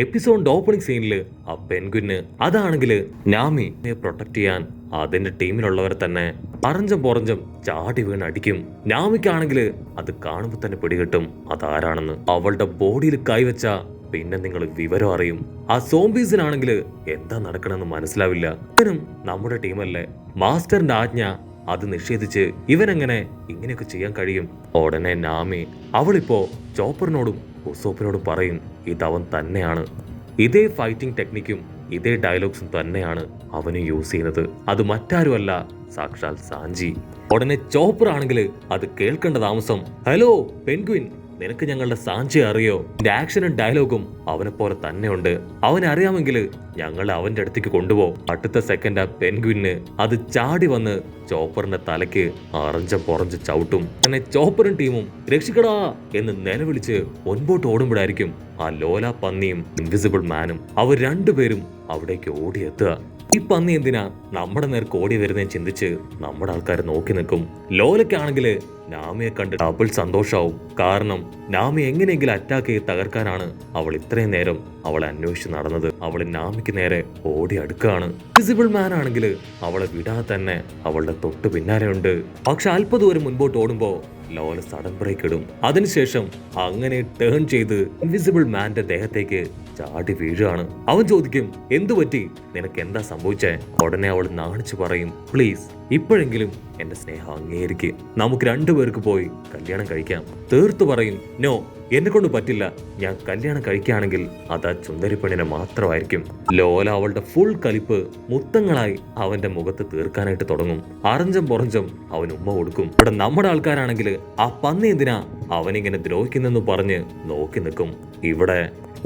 എപ്പിസോഡിന്റെ opening സീനില് ആ പെൻഗ്വിന് അതാണെങ്കില് നാമിയെ protect ചെയ്യാൻ അതിന്റെ ടീമിലുള്ളവരെ തന്നെ അറഞ്ചം പൊറഞ്ചം ചാടി വീണ് അടിക്കും. നാമിക്കാണെങ്കിൽ അത് കാണുമ്പോൾ തന്നെ പിടികിട്ടും അതാരാണെന്ന്. അവളുടെ ബോഡിയിൽ കൈവച്ച പിന്നെ നിങ്ങൾ വിവരം അറിയും. ആ സോംബീസിനാണെങ്കിൽ എന്താ നടക്കണമെന്ന് മനസ്സിലാവില്ല. ഇവനും നമ്മുടെ ടീമല്ലേ, മാസ്റ്ററിന്റെ ആജ്ഞ അത് നിഷേധിച്ച് ഇവനെങ്ങനെ ഇങ്ങനെയൊക്കെ ചെയ്യാൻ കഴിയും? ഉടനെ നാമി അവളിപ്പോ ചോപ്പറിനോടും ഉസോപ്പിനോടും പറയും ഇതവൻ തന്നെയാണ്. ഇതേ ഫൈറ്റിംഗ് ടെക്നിക്കും ഇതേ ഡയലോഗ്സും തന്നെയാണ് അവന് യൂസ് ചെയ്യുന്നത്. അത് മറ്റാരുമല്ല, സാക്ഷാൽ സാഞ്ചി. ഉടനെ ചോപ്പർ ആണെങ്കിൽ അത് കേൾക്കേണ്ട താമസം, ഹലോ പെൻഗ്വിൻ, നിനക്ക് ഞങ്ങളുടെ സാഞ്ചി അറിയോ? എന്റെ ആക്ഷനും ഡയലോഗും അവനെ പോലെ തന്നെയുണ്ട്. അവനെ അറിയാമെങ്കിൽ ഞങ്ങളെ അവന്റെ അടുത്തേക്ക് കൊണ്ടുപോകും. അടുത്ത സെക്കൻഡ് ആ പെൻഗ്വിന് അത് ചാടി വന്ന് ചോപ്പറിന്റെ തലയ്ക്ക് അറഞ്ചം പൊറഞ്ച് ചവിട്ടും. അങ്ങനെ ചോപ്പറും ടീമും രക്ഷിക്കടാ എന്ന് നിലവിളിച്ച് മുൻപോട്ട് ഓടുമ്പോഴായിരിക്കും ആ ലോല പന്നിയും ഇൻവിസിബിൾ മാനും അവർ രണ്ടുപേരും അവിടേക്ക് ഓടിയെത്തുക. ഈ പന്നി എന്തിനാ നമ്മുടെ നേർക്ക് ഓടി വരുന്നതെന്ന് ചിന്തിച്ച് നമ്മുടെ ആൾക്കാർ നോക്കി നിൽക്കും. ലോലയ്ക്കാണെങ്കിൽ നാമിയെ കണ്ട് ഡബിൾ സന്തോഷാവും. കാരണം നാമി എങ്ങനെയെങ്കിലും അറ്റാക്ക് ചെയ്ത് തകർക്കാനാണ് അവൾ ഇത്രയും നേരം അവളെ അന്വേഷിച്ച് നടന്നത്. അവൾ നാമിക്ക് നേരെ ഓടി അടുക്കുകയാണ്. ഇൻവിസിബിൾ മാൻ ആണെങ്കിൽ അവളെ വിടാതെ തന്നെ അവളുടെ തൊട്ട് പിന്നാലെയുണ്ട്. പക്ഷെ അല്പദൂരം മുൻപോട്ട് ഓടുമ്പോ ലോല സഡൻ ബ്രേക്ക് ഇടും. അതിനുശേഷം അങ്ങനെ ടേൺ ചെയ്ത് ഇൻവിസിബിൾ മാന്റെ ദേഹത്തേക്ക് ചാടി വീഴുകയാണ്. അവൻ ചോദിക്കും, എന്തു പറ്റി, നിനക്ക് എന്താ സംഭവിച്ചേ? ഉടനെ അവൾ നാണിച്ചു പറയും, പ്ലീസ് ഇപ്പോഴെങ്കിലും എന്റെ സ്നേഹം അംഗീകരിക്ക്, നമുക്ക് രണ്ടുപേർക്ക് പോയി കല്യാണം കഴിക്കാം. തീർത്തു പറയും, നോ, എന്നെ കൊണ്ട് പറ്റില്ല. ഞാൻ കല്യാണം കഴിക്കുകയാണെങ്കിൽ അത് ആ ചുന്ദരിപ്പെണ്ണിനെ മാത്രമായിരിക്കും. ലോല അവളുടെ ഫുൾ കലിപ്പ് മുത്തങ്ങളായി അവന്റെ മുഖത്ത് തീർക്കാനായിട്ട് തുടങ്ങും. അറഞ്ചം പൊറഞ്ചം അവൻ ഉമ്മ കൊടുക്കും. ഇവിടെ നമ്മുടെ ആൾക്കാരാണെങ്കിൽ ആ പന്നി എന്തിനാ അവനിങ്ങനെ ദ്രോഹിക്കുന്നെന്ന് പറഞ്ഞ് നോക്കി നിൽക്കും. ഇവിടെ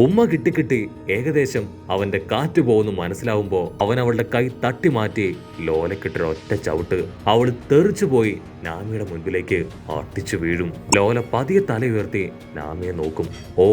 ഉമ്മ കിട്ടി ഏകദേശം അവന്റെ കാറ്റ് പോകുന്നു മനസ്സിലാവുമ്പോ അവൻ അവളുടെ കൈ തട്ടി മാറ്റി ലോലക്കിട്ടൊരു ഒറ്റ ചവിട്ട്. അവൾ തെറിച്ചു പോയി നാമിയുടെ മുൻപിലേക്ക് അട്ടിച്ചു വീഴും. ലോല പതിയെ തല ഉയർത്തി നാമിയെ നോക്കും. ഓ,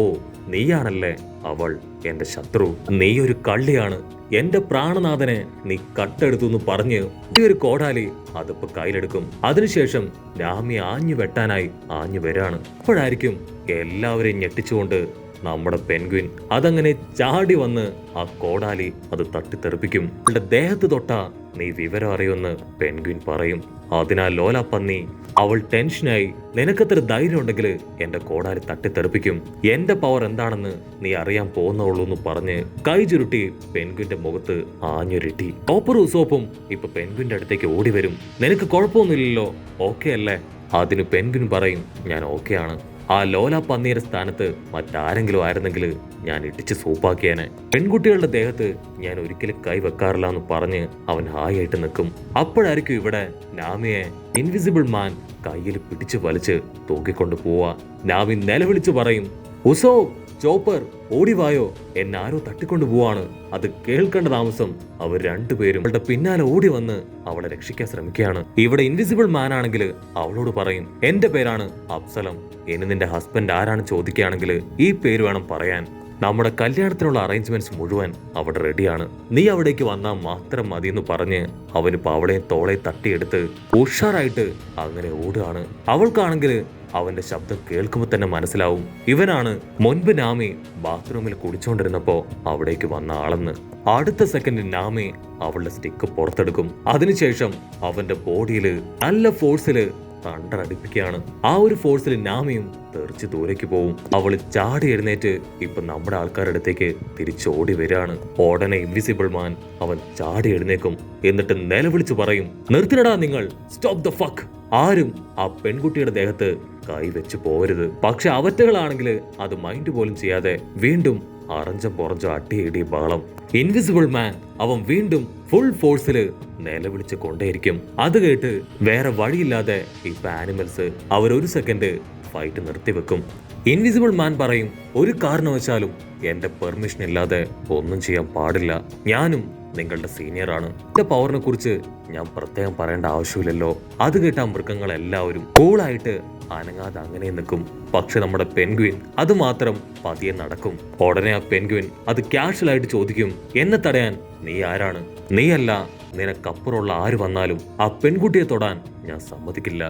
നീയാണല്ലേ അവൾ എന്റെ ശത്രു, നീ ഒരു കള്ളിയാണ്, എന്റെ പ്രാണനാഥനെ നീ കട്ടെടുത്തു എന്ന് പറഞ്ഞ് ഈ ഒരു കോടാലി അതിപ്പോ കയ്യിലെടുക്കും. അതിനുശേഷം നാമി ആഞ്ഞു വെട്ടാനായി ആഞ്ഞു വരാണ്. അപ്പോഴായിരിക്കും എല്ലാവരെയും ഞെട്ടിച്ചുകൊണ്ട് നമ്മുടെ പെൻഗ്വിൻ അതങ്ങനെ ചാടി വന്ന് ആ കോടാലി അത് തട്ടിത്തെറിപ്പിക്കും. അവളുടെ ദേഹത്ത് തൊട്ടാ നീ വിവരം അറിയുമെന്ന് പെൻഗ്വിൻ പറയും. അതിനാൽ ലോല പന്നി അവൾ ടെൻഷനായി, നിനക്കത്ര ധൈര്യം ഉണ്ടെങ്കിൽ എന്റെ കോടാലി തട്ടിത്തെറിപ്പിക്കും, എന്റെ പവർ എന്താണെന്ന് നീ അറിയാൻ പോകുന്നുള്ളൂ എന്ന് പറഞ്ഞ് കൈ ചുരുട്ടി പെൻഗ്വിന്റെ മുഖത്ത് ആഞ്ഞുരുട്ടി. ചോപ്പറും ഉസോപ്പും ഇപ്പൊ പെൻഗ്വിന്റെ അടുത്തേക്ക് ഓടി വരും. നിനക്ക് കുഴപ്പമൊന്നുമില്ലല്ലോ, ഓക്കെ അല്ലേ? അതിന് പെൻഗ്വിൻ പറയും, ഞാൻ ഓക്കെയാണ്. ആ ലോല പന്നിയുടെ സ്ഥാനത്ത് മറ്റാരെങ്കിലും ആയിരുന്നെങ്കിൽ ഞാൻ ഇടിച്ച് സൂപ്പാക്കിയേനെ. പെൺകുട്ടികളുടെ ദേഹത്ത് ഞാൻ ഒരിക്കലും കൈ വെക്കാറില്ല എന്ന് പറഞ്ഞ് അവൻ ഹായായിട്ട് നിൽക്കും. അപ്പോഴായിരിക്കും ഇവിടെ നാമിയെ ഇൻവിസിബിൾ മാൻ കയ്യിൽ പിടിച്ചു വലിച്ച് തൂക്കിക്കൊണ്ട് പോവാ. നാമി നിലവിളിച്ചു പറയും, ഉസോ, ചോപ്പർ, ഓടിവായോ, എന്നെ ആരോ തട്ടിക്കൊണ്ടു പോവാണ്. അത് കേൾക്കേണ്ട താമസം അവർ രണ്ടുപേരും അവളുടെ പിന്നാലെ ഓടി വന്ന് അവളെ രക്ഷിക്കാൻ ശ്രമിക്കുകയാണ്. ഇവിടെ ഇൻവിസിബിൾ മാൻ ആണെങ്കിൽ അവളോട് പറയും, എന്റെ പേരാണ് അബ്സലം, ഇനി നിന്റെ ഹസ്ബൻഡ് ആരാണ് ചോദിക്കുകയാണെങ്കിൽ ഈ പേര് വേണം പറയാൻ. നമ്മുടെ കല്യാണത്തിനുള്ള അറേഞ്ച്മെന്റ്സ് മുഴുവൻ അവിടെ റെഡിയാണ്, നീ അവിടേക്ക് വന്നാൽ മാത്രം മതി എന്ന് പറഞ്ഞ് അവനിപ്പോ അവളെ തോളെ തട്ടിയെടുത്ത് ഉഷാറായിട്ട് അങ്ങനെ ഓടുകയാണ്. അവൾക്കാണെങ്കിൽ അവന്റെ ശബ്ദം കേൾക്കുമ്പോൾ തന്നെ മനസ്സിലാവും ഇവനാണ് മുൻപ് നാമി ബാത്റൂമിൽ കുടിച്ചോണ്ടിരുന്നപ്പോ അവിടേക്ക് വന്ന ആളെന്ന്. അടുത്ത സെക്കൻഡ് നാമി അവളുടെ സ്റ്റിക്ക് പുറത്തെടുക്കും. അതിനുശേഷം അവന്റെ ബോഡിയില് നല്ല ഫോഴ്സില് തണ്ടർ അടിപ്പിക്കുകയാണ്. ആ ഒരു ഫോഴ്സിൽ നാമിയും തെറിച്ച് ദൂരേക്ക് പോവും. അവള് ചാടി എഴുന്നേറ്റ് ഇപ്പൊ നമ്മുടെ ആൾക്കാരുടെ അടുത്തേക്ക് തിരിച്ചോടി വരികയാണ്. ഉടനെ ഇൻവിസിബിൾ മാൻ അവൻ ചാടി എഴുന്നേക്കും. എന്നിട്ട് നിലവിളിച്ചു പറയും, നിർത്തിനടാ നിങ്ങൾ, സ്റ്റോപ്പ് ദ ഫക്ക്. ആരും ആ പെൺകുട്ടിയുടെ ദേഹത്ത് കൈവച്ച് പോരുത്. പക്ഷെ അവറ്റകളാണെങ്കിൽ അത് മൈൻഡ് പോലും ചെയ്യാതെ വീണ്ടും അറഞ്ചം പൊറഞ്ചോ അട്ടിയിടി ബഹളം. ഇൻവിസിബിൾ മാൻ അവൻ വീണ്ടും ഫുൾ ഫോഴ്സില് നിലവിളിച്ച് കൊണ്ടേയിരിക്കും. അത് കേട്ട് വേറെ വഴിയില്ലാതെ ഇപ്പൊ ആനിമൽസ് അവരൊരു സെക്കൻഡ് ഫൈറ്റ് നിർത്തിവെക്കും. ഇൻവിസിബിൾ മാൻ പറയും, ഒരു കാരണവശാലും എന്റെ പെർമിഷൻ ഇല്ലാതെ ഒന്നും ചെയ്യാൻ പാടില്ല. ഞാനും നിങ്ങളുടെ സീനിയറാണ്. എന്റെ പവറിനെ കുറിച്ച് ഞാൻ പ്രത്യേകം പറയേണ്ട ആവശ്യമില്ലല്ലോ. അത് കേട്ട മൃഗങ്ങളെല്ലാവരും കൂളായിട്ട് അനങ്ങാതെ അങ്ങനെ നിൽക്കും. പക്ഷെ നമ്മുടെ പെൻഗ്വിൻ അത് മാത്രം പതിയെ നടക്കും. ഉടനെ ആ പെൻഗ്വിൻ അത് കാഷ്വലായിട്ട് ചോദിക്കും, എന്നെ തടയാൻ നീ ആരാണ്? നീയല്ല നിനക്കപ്പുറമുള്ള ആര് വന്നാലും ആ പെൺകുട്ടിയെ തൊടാൻ ഞാൻ സമ്മതിക്കില്ല.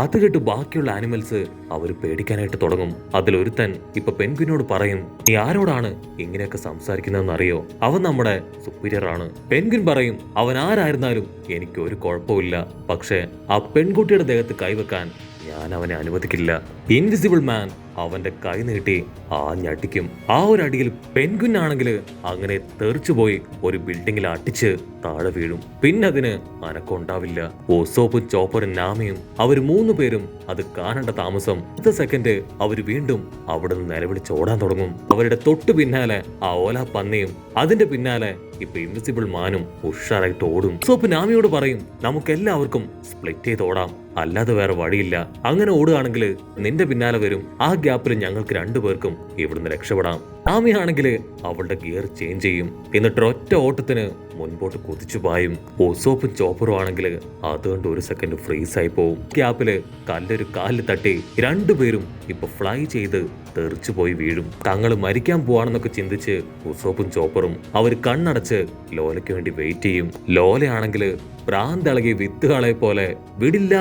അത് കേട്ട് ബാക്കിയുള്ള ആനിമൽസ് അവർ പേടിക്കാനായിട്ട് തുടങ്ങും. അതിലൊരുത്തൻ ഇപ്പൊ പെൻഗ്വിനോട് പറയും, നീ ആരോടാണ് ഇങ്ങനെയൊക്കെ സംസാരിക്കുന്നതെന്ന് അറിയോ? അവൻ നമ്മുടെ സുപ്പീരിയർ ആണ്. പെൻഗ്വിൻ പറയും, അവൻ ആരായിരുന്നാലും എനിക്ക് ഒരു കുഴപ്പമില്ല, പക്ഷെ ആ പെൺകുട്ടിയുടെ ദേഹത്ത് കൈവെക്കാൻ ഞാൻ അവനെ അനുവദിക്കില്ല. ഇൻവിസിബിൾ മാൻ അവന്റെ കൈ നീട്ടി ആഞ്ഞടിക്കും. ആ ഒരു അടിയിൽ പെൻഗ്വിൻ ആണെങ്കിൽ അങ്ങനെ തെറിച്ചുപോയി ഒരു ബിൽഡിങ്ങിൽ അടിച്ച് താഴെ വീഴും. പിന്നെ അതിന് അനക്കമുണ്ടാവില്ല. ഉസോപ്പും ചോപ്പറും നാമിയും അവർ 3 പേരും അത് കാണേണ്ട താമസം. അടുത്ത സെക്കൻഡ് അവർ വീണ്ടും അവിടെ നിന്ന് നിലവിളിച്ച് ഓടാൻ തുടങ്ങും. അവരുടെ തൊട്ടു പിന്നാലെ ആ ഓല പന്നിയും അതിന്റെ പിന്നാലെ ഇപ്പൊ ഇൻവിസിബിൾ മാനും ഉഷാറായിട്ട് ഓടും. ഉസോപ്പ് നാമിയോട് പറയും, നമുക്കെല്ലാവർക്കും സ്പ്ലിറ്റ് ചെയ്ത് ഓടാം, അല്ലാതെ വേറെ വഴിയില്ല. അങ്ങനെ ഓടുകയാണെങ്കിൽ നിന്റെ പിന്നാലെ വരും. ആ ഗ്യാപ്പിൽ ഞങ്ങൾക്ക് 2 പേർക്കും ഇവിടുന്ന് രക്ഷപ്പെടാം. നാമി ആണെങ്കിൽ അവളുടെ ഗിയർ ചേഞ്ച് ചെയ്യും. എന്നിട്ട് ഒറ്റ ഓട്ടത്തിന് മുൻപോട്ട് കുതിച്ചു പായും. ഉസോപ്പും ചോപ്പറും ആണെങ്കിൽ അതുകൊണ്ട് ഒരു സെക്കൻഡ് ഫ്രീസ് ആയി പോവും. ഗ്യാപ്പില് കല്ലൊരു കാലിൽ തട്ടി 2 പേരും ഇപ്പൊ ഫ്ലൈ ചെയ്ത് തെറിച്ചു പോയി വീഴും. തങ്ങൾ മരിക്കാൻ പോവാണെന്നൊക്കെ ചിന്തിച്ച് ഉസോപ്പും ചോപ്പറും അവർ കണ്ണടച്ച് ലോലയ്ക്ക് വേണ്ടി വെയിറ്റ് ചെയ്യും. ലോലയാണെങ്കിൽ ഭ്രാന്തളകി വിത്തുകളെ പോലെ വിടില്ല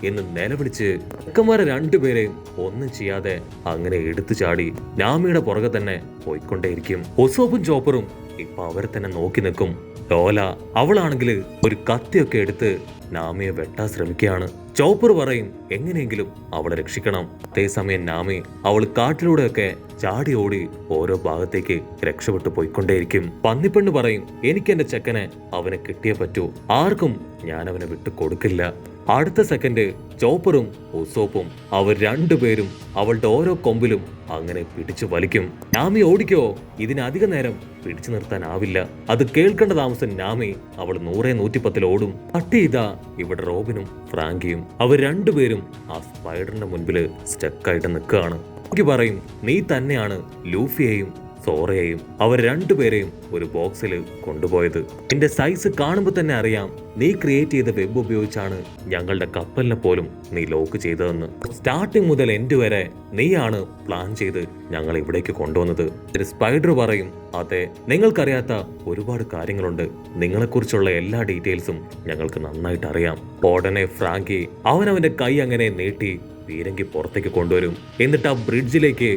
എന്ന് നിലവിളിച്ച് ചെക്കന്മാരെ 2 പേരെയും ഒന്നും ചെയ്യാതെ അങ്ങനെ എടുത്തു ചാടി നാമിയുടെ പുറകെ തന്നെ പോയിക്കൊണ്ടേയിരിക്കും. ഉസോപ്പും ചോപ്പറും ഇപ്പൊ അവരെ തന്നെ നോക്കി നിൽക്കും. ലോല അവളാണെങ്കിൽ ഒരു കത്തിയൊക്കെ എടുത്ത് നാമിയെ വെട്ടാൻ ശ്രമിക്കുകയാണ്. ചോപ്പർ പറയും, എങ്ങനെയെങ്കിലും അവളെ രക്ഷിക്കണം. അതേസമയം നാമി അവൾ കാട്ടിലൂടെയൊക്കെ ചാടി ഓടി ഓരോ ഭാഗത്തേക്ക് രക്ഷപ്പെട്ടു പോയിക്കൊണ്ടേയിരിക്കും. പന്നിപ്പെണ്ണ് പറയും, എനിക്ക് എന്റെ ചെക്കനെ അവനെ കിട്ടിയേ പറ്റൂ, ആർക്കും ഞാൻ അവനെ വിട്ടു കൊടുക്കില്ല. അടുത്ത സെക്കൻഡ് ചോപ്പറും ഉസോപ്പും അവർ 2 പേരും അവളുടെ ഓരോ കൊമ്പിലും അങ്ങനെ പിടിച്ചു വലിക്കും. നാമി ഓടിക്കോ, ഇതിനധിക നേരം പിടിച്ചു നിർത്താനാവില്ല. അത് കേൾക്കേണ്ട താമസം നാമി അവൾ 100-110 ഓടും. തട്ടി ഇതാ ഇവിടെ റോബിനും ഫ്രാങ്കിയും അവർ 2 പേരും ആ സ്പൈഡറിന്റെ മുൻപില് സ്റ്റക്കായിട്ട് നിൽക്കുകയാണ്. ഫ്രാങ്കി പറയും, നീ തന്നെയാണ് ലൂഫിയെയും സോറയെയും അവർ 2 പേരെയും ഒരു ബോക്സിൽ കൊണ്ടുപോയത്. നിന്റെ സൈസ് കാണുമ്പോൾ തന്നെ അറിയാം നീ ക്രിയേറ്റ് ചെയ്ത വെബ് ഉപയോഗിച്ചാണ് ഞങ്ങളുടെ കപ്പലിനെ പോലും നീ ലോക്ക് ചെയ്തതെന്ന്. സ്റ്റാർട്ടിങ് മുതൽ എൻഡ് വരെ നീയാണ് പ്ലാൻ ചെയ്ത് ഞങ്ങൾ ഇവിടേക്ക് കൊണ്ടുവന്നത്. ഒരു സ്പൈഡർ പറയും, അതെ, നിങ്ങൾക്കറിയാത്ത ഒരുപാട് കാര്യങ്ങളുണ്ട്. നിങ്ങളെക്കുറിച്ചുള്ള എല്ലാ ഡീറ്റെയിൽസും ഞങ്ങൾക്ക് നന്നായിട്ട് അറിയാം. ഉടനെ ഫ്രാങ്കി അവനവന്റെ കൈ അങ്ങനെ നീട്ടി പീരങ്കി പുറത്തേക്ക് കൊണ്ടുവരും. എന്നിട്ട് ആ ബ്രിഡ്ജിലേക്ക്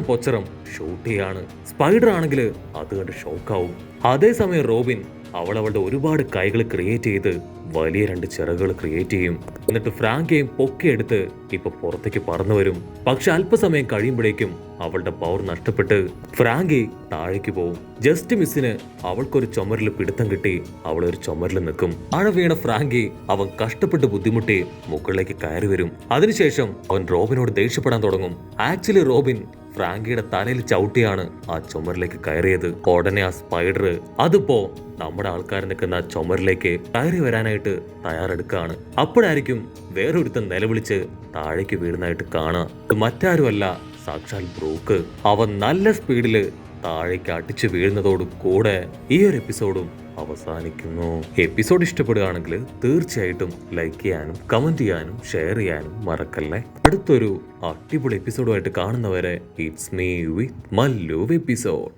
പൊച്ചറം ഷൂട്ട് ചെയ്യാണ്. സ്പൈഡർ ആണെങ്കിൽ അത് കണ്ട് ഷോക്കാവും. അതേസമയം റോബിൻ അവളുടെ ഒരുപാട് കൈകൾ ക്രിയേറ്റ് ചെയ്ത് വലിയ 2 ചിറകുകൾ ക്രിയേറ്റ് ചെയ്യും. എന്നിട്ട് ഫ്രാങ്കിയെയും പൊക്കിയെടുത്ത് ഇപ്പൊ പുറത്തേക്ക് പറന്നു വരും. പക്ഷെ അല്പസമയം കഴിയുമ്പോഴേക്കും അവളുടെ പവർ നഷ്ടപ്പെട്ട് ഫ്രാങ്കി താഴേക്ക് പോവും. ജസ്റ്റ് മിസ്സിന് അവൾക്കൊരു ചുമരിൽ പിടുത്തം കിട്ടി അവൾ ഒരു ചുമരിൽ നിൽക്കും. ആഴ വീണ ഫ്രാങ്കി അവൻ കഷ്ടപ്പെട്ട് ബുദ്ധിമുട്ടി മുകളിലേക്ക് കയറി വരും. അതിനുശേഷം അവൻ റോബിനോട് ദേഷ്യപ്പെടാൻ തുടങ്ങും. ആക്ച്വലി റോബിൻ ഫ്രാങ്കിയുടെ തലയിൽ ചവിട്ടിയാണ് ആ ചുമരിലേക്ക് കയറിയത്. ഉടനെ ആ സ്പൈഡർ അതിപ്പോ നമ്മുടെ ആൾക്കാർ നിൽക്കുന്ന ചുമരിലേക്ക് കയറി വരാനായിട്ട് തയ്യാറെടുക്കുകയാണ്. അപ്പോഴായിരിക്കും വേറൊരുത്തൻ നിലവിളിച്ച് താഴേക്ക് വീഴുന്നതായിട്ട് കാണാം. മറ്റാരുമല്ല, സാക്ഷാൽ ബ്രൂക്ക്. അവൻ നല്ല സ്പീഡില് താഴേക്ക് അടിച്ചു വീഴുന്നതോട് കൂടെ ഈ ഒരു എപ്പിസോഡും അവസാനിക്കുന്നു. എപ്പിസോഡ് ഇഷ്ടപ്പെടുകയാണെങ്കിൽ തീർച്ചയായിട്ടും ലൈക്ക് ചെയ്യാനും കമന്റ് ചെയ്യാനും ഷെയർ ചെയ്യാനും മറക്കല്ലേ. അടുത്തൊരു അടിപൊളി എപ്പിസോഡുമായിട്ട് കാണുന്നവരെ it's me with Mallu episode.